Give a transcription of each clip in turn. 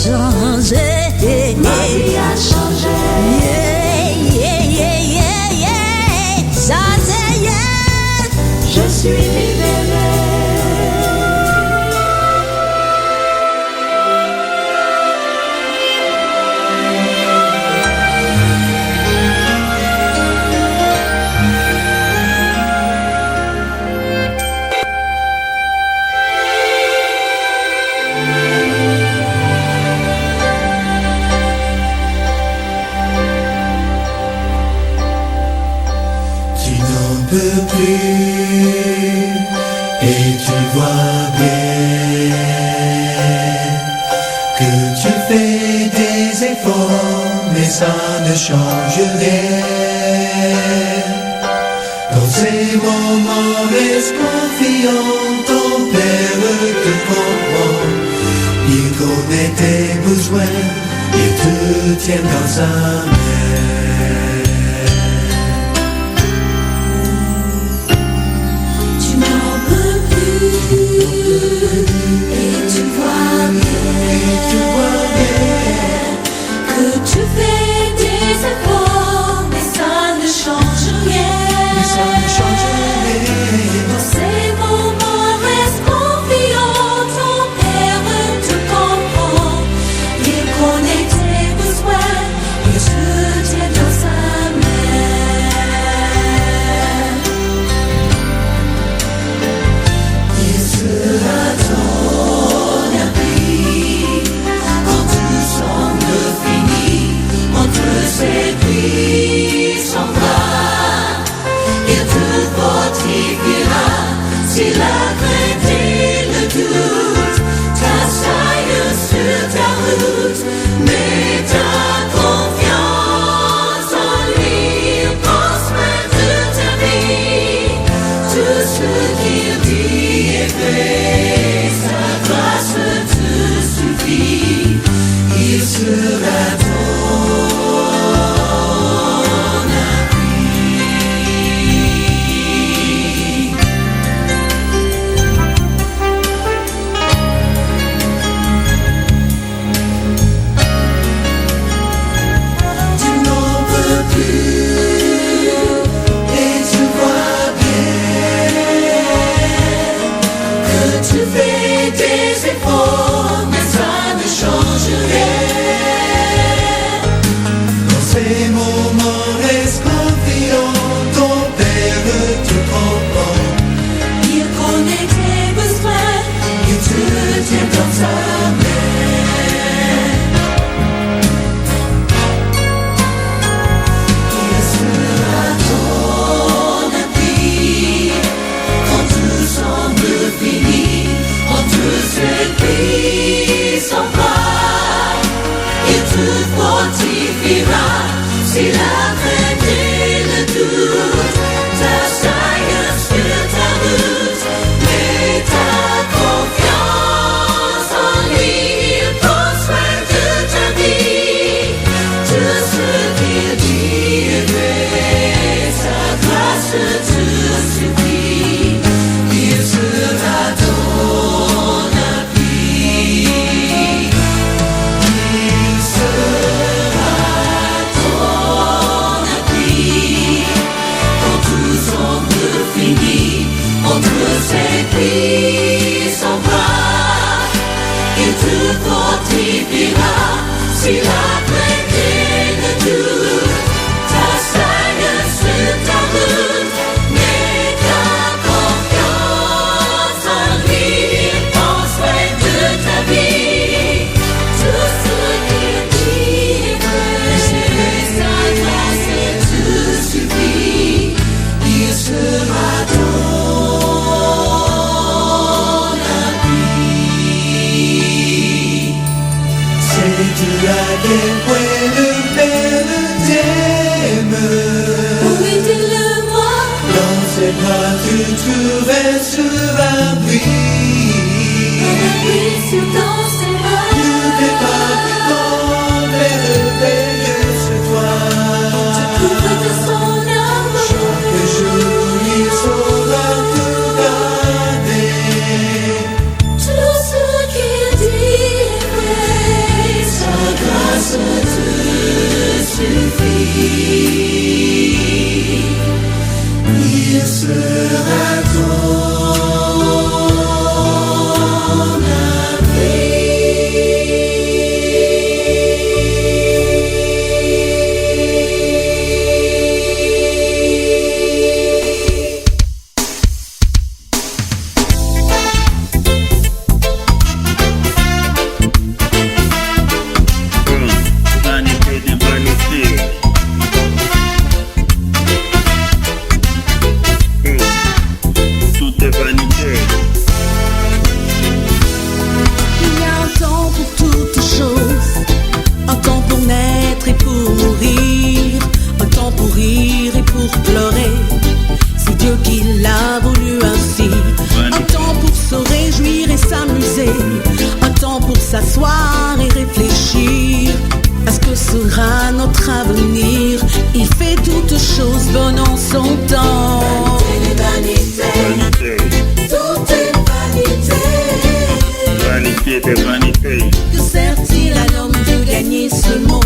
changé. Ma vie a changé. Ça c'est yeah. Je suis libérée. Peux plus et tu vois bien que tu fais des efforts mais ça ne change rien. Dans ces moments reste confiant, ton Père te comprend, il connaît tes besoins, il te tient dans sa main. Et tu vois bien que tu fais des efforts, mais ça ne change rien. Dans ces moments, reste confiant, ton Père te comprend. Il connaît tes besoins, il te tient dans sa main. Il sera ton abri quand tout semble fini. Entre ses plis sans bras, il te fortifiera. Si la crainte et le doute t'assaillent sur ta route, mets ta confiance en lui, prends soin de ta vie. Tout ce qu'il dit est vrai, sa grâce te suffit. Il sera ton si la crainte et le doute t'assaillent sur ta route, mets ta confiance en lui, il prend soin de ta vie. Tout ce qu'il dit est vrai, sa grâce te suffit. Il sera ton appui. Il sera entre ses plis sans bras, il te fortifiera. Si la crainte et le doute t'assaillent sur ta route, mets ta confiance en lui, il prend soin de ta vie. Tout ce qu'il dit est vrai, sa grâce te suffit. Il sera ton Tu à quel point le Père t'aime. Oui, dis-le-moi. Dans ses bras tu trouverais sur l'abri. Dans ses bras. Ne fais pas que ton Père veille sur toi. Couvre de son amour. Chaque jour il saura tout garder. Tout ce qu'il dit est vrai. il sera ton s'asseoir et réfléchir à ce que sera notre avenir. Il fait toutes choses bonnes en son temps. Vanité, vanité, tout est vanité. Vanité des vanités. Que sert-il à l'homme de gagner ce monde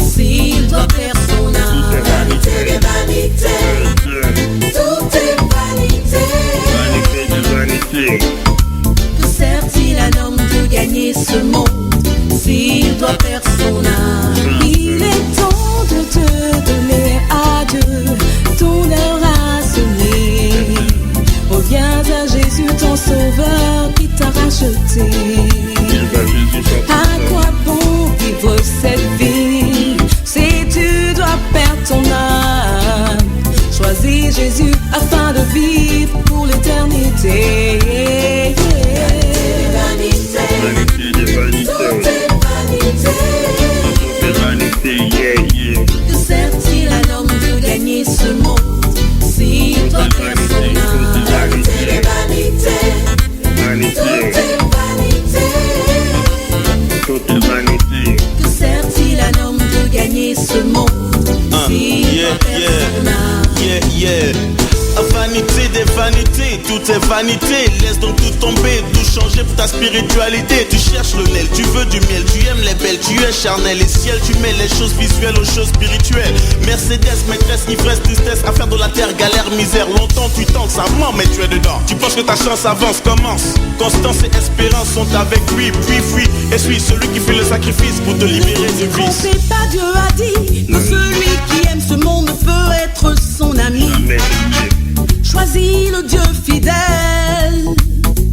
s'il doit perdre son âme? Vanité des vanités, tout est vanité. Vanité des vanités. Que sert-il à l'homme de gagner ce monde s'il doit perdre son âme? Il est temps de te donner à Dieu, ton heure a sonné. Reviens à Jésus ton sauveur qui t'a racheté. À quoi bon vivre cette vie si tu dois perdre ton âme? Choisis Jésus afin de vivre pour l'éternité. Vanité des vanités. Tout est vanité, yeah, yeah. Que sert-il à l'homme de gagner ce monde s'il doit perdre son âme? Vanité, Vanité, tout est vanité. tout est vanité. Que sert-il à l'homme de gagner ce monde s'il doit perdre son âme? Yeah. Vanité des vanités, tout est vanité. Laisse donc tout tomber, tout changer pour ta spiritualité. Tu cherches le miel, tu veux du miel, tu aimes les belles, tu es charnel et ciel. Tu mets les choses visuelles aux choses spirituelles. Mercedes, maîtresse, ivresse, tristesse, affaire de la terre, galère, misère. Longtemps tu tentes, ça ment, mais tu es dedans. Tu penses que ta chance avance, commence. Constance et espérance sont avec lui, puis fuis. Et suis celui qui fait le sacrifice pour te libérer du vice. Trompez pas, Dieu a dit que celui qui aime ce monde peut être son ami. Jamais de Choisis le Dieu fidèle,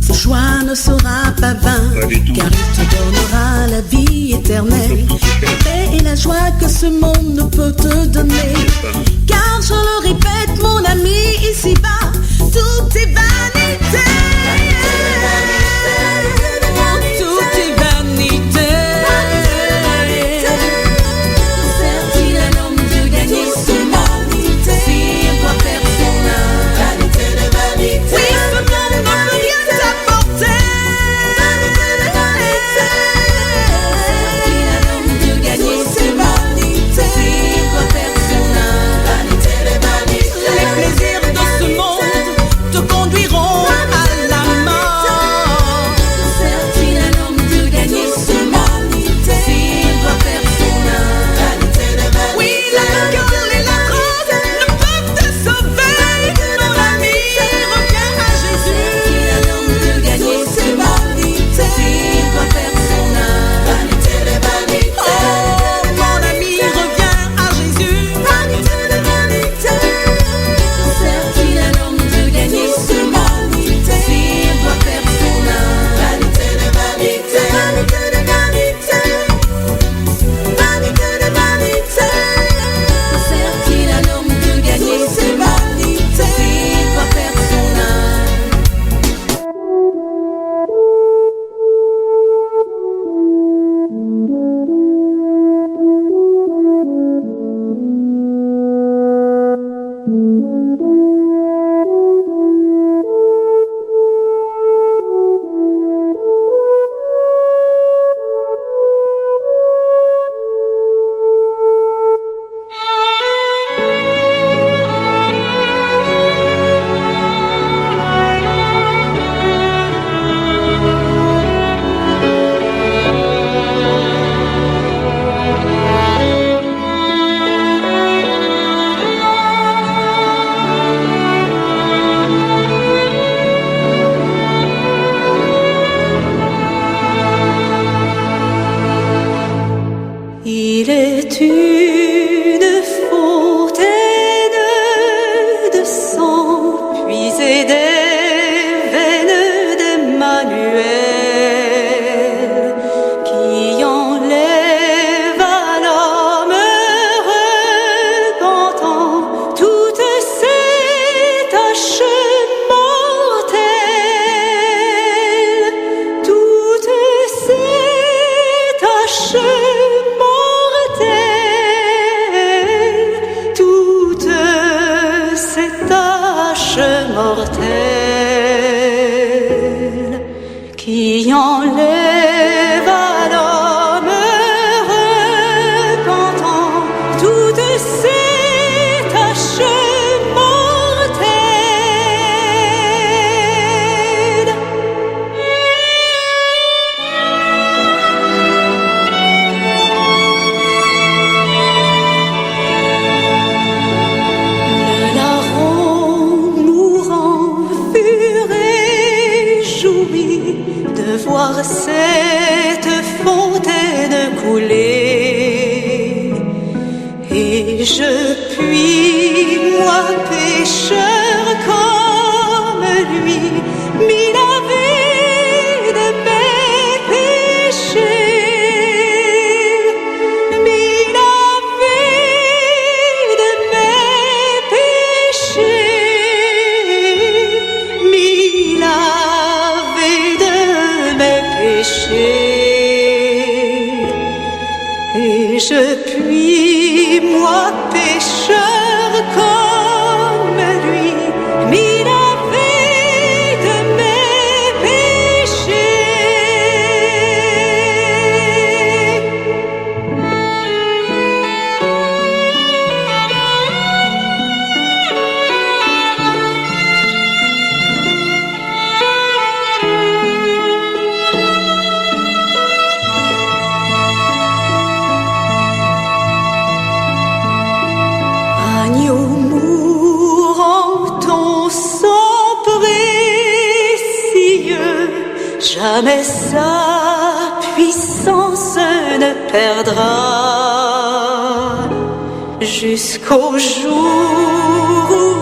ce choix ne sera pas vain, Pas du tout. car il te donnera la vie éternelle, la paix et la joie que ce monde ne peut te donner. Car je le répète, mon ami, ici-bas, tout est vanité. Tout est vanité. Que sert-il à l'homme de gagner ce monde s'il doit perdre son âme? Oui, ce monde ne peut rien t'apporter. Que sert-il à l'homme de gagner ce monde s'il doit perdre son âme? Les plaisirs de ce mortel qui enlève à l'homme repentant toutes ses taches mortelles. Le larron mourant fut réjoui de voir cette fontaine couler. Et je puis, moi pécheur comme lui, m'y laver de mes péchés, m'y laver de mes péchés, m'y laver de mes péchés. Et je puis, moi pécheur comme lui, m'y laver de mes péchés. Agneau mourant, ton sang précieux, jamais sa puissance ne perdra, jusqu'au jour où